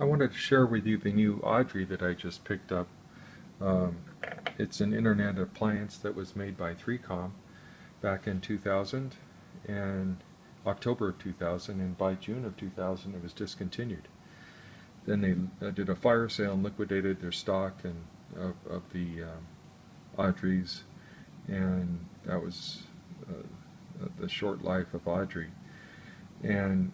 I wanted to share with you the new Audrey that I just picked up. Um, it's an internet appliance that was made by 3Com back in 2000 and October of 2000, and by June of 2000 it was discontinued. Then they did a fire sale and liquidated their stock and of the Audreys, and that was the short life of Audrey. And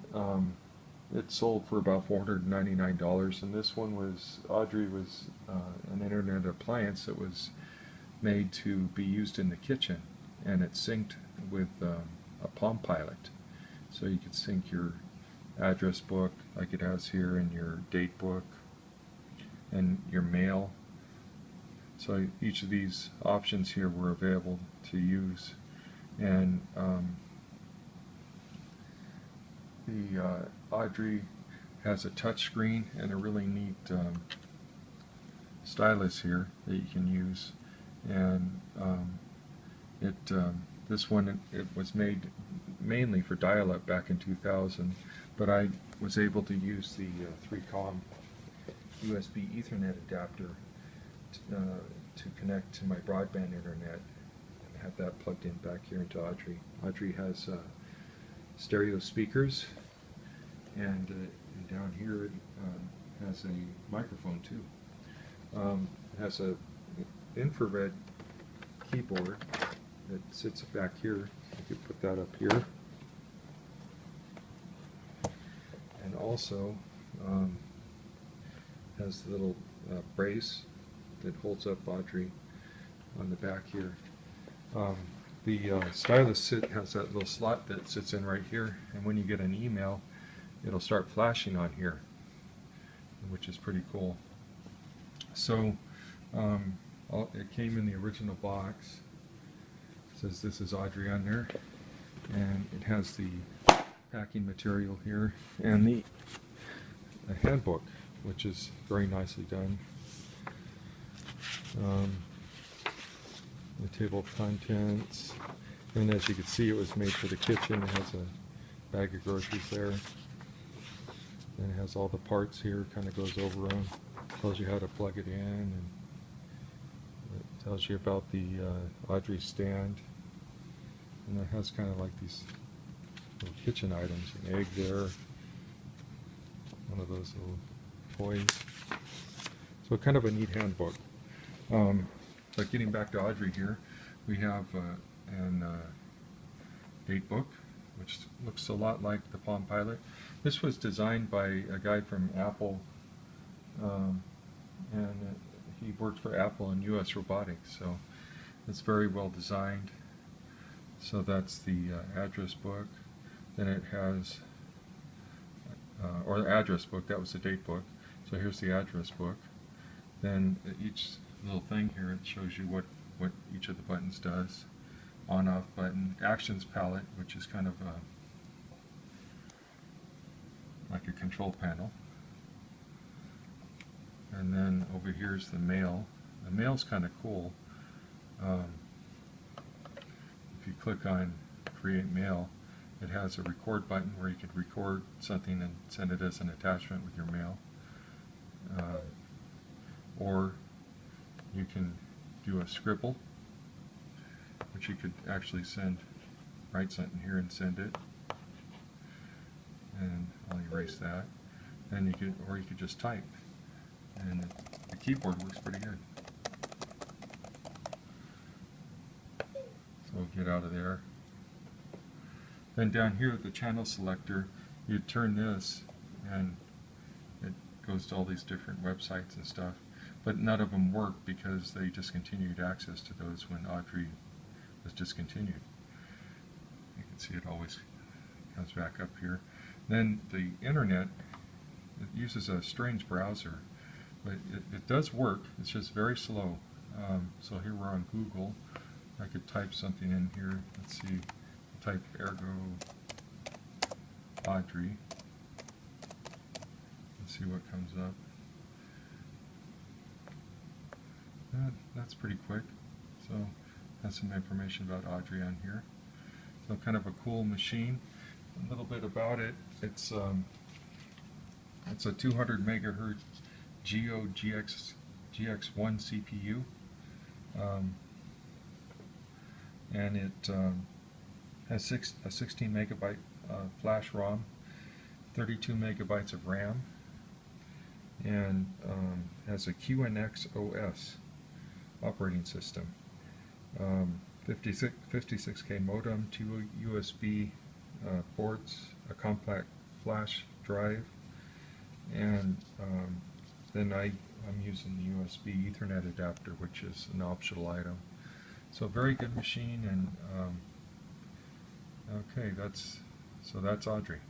it sold for about $499, and this one was, Audrey was an internet appliance that was made to be used in the kitchen, and it synced with a Palm Pilot. So you could sync your address book, like it has here, and your date book, and your mail. So each of these options here were available to use. And the Audrey has a touch screen and a really neat stylus here that you can use. And this one, it was made mainly for dial-up back in 2000, but I was able to use the 3Com USB Ethernet adapter to connect to my broadband internet and have that plugged in back here into Audrey. Audrey has stereo speakers, and down here it has a microphone too. It has a infrared keyboard that sits back here. You could put that up here. And also has the little brace that holds up Audrey on the back here. The stylus has that little slot that sits in right here, and when you get an email, it'll start flashing on here, which is pretty cool. So it came in the original box. It says this is Audrey on there, and it has the packing material here and the handbook, which is very nicely done. The table of contents, and as you can see, it was made for the kitchen. It has a bag of groceries there, and it has all the parts here. Kind of goes over them, tells you how to plug it in, and it tells you about the Audrey stand, and it has kind of like these little kitchen items, an egg there, one of those little toys. So kind of a neat handbook. But getting back to Audrey here, we have an date book, which looks a lot like the Palm Pilot. This was designed by a guy from Apple, and he worked for Apple and US Robotics, so it's very well designed. So that's the address book. Then it has, or the address book, that was the date book. So here's the address book. Then each little thing here, it shows you what each of the buttons does. On-off button, actions palette, which is kind of like a control panel. And then over here is the mail. The mail's kind of cool. If you click on create mail, it has a record button where you could record something and send it as an attachment with your mail. Or you can do a scribble, which you could actually write something here and send it. And I'll erase that. And you could just type. And the keyboard works pretty good. So we'll get out of there. Then down here at the channel selector, you turn this and it goes to all these different websites and stuff. But none of them work because they discontinued access to those when Audrey was discontinued. You can see it always comes back up here. Then the internet, it uses a strange browser, but it does work. It's just very slow. So here we're on Google. I could type something in here. Let's see. Type Ergo Audrey. Let's see what comes up. That's pretty quick. So has some information about Audrey on here. So kind of a cool machine. A little bit about it. It's It's a 200 megahertz Geo GX1 CPU, and it has a 16 megabyte flash ROM, 32 megabytes of RAM, and has a QNX OS operating system. 56K modem, 2 USB ports, a compact flash drive, and then I'm using the USB Ethernet adapter, which is an optional item. So very good machine, and okay, that's Audrey.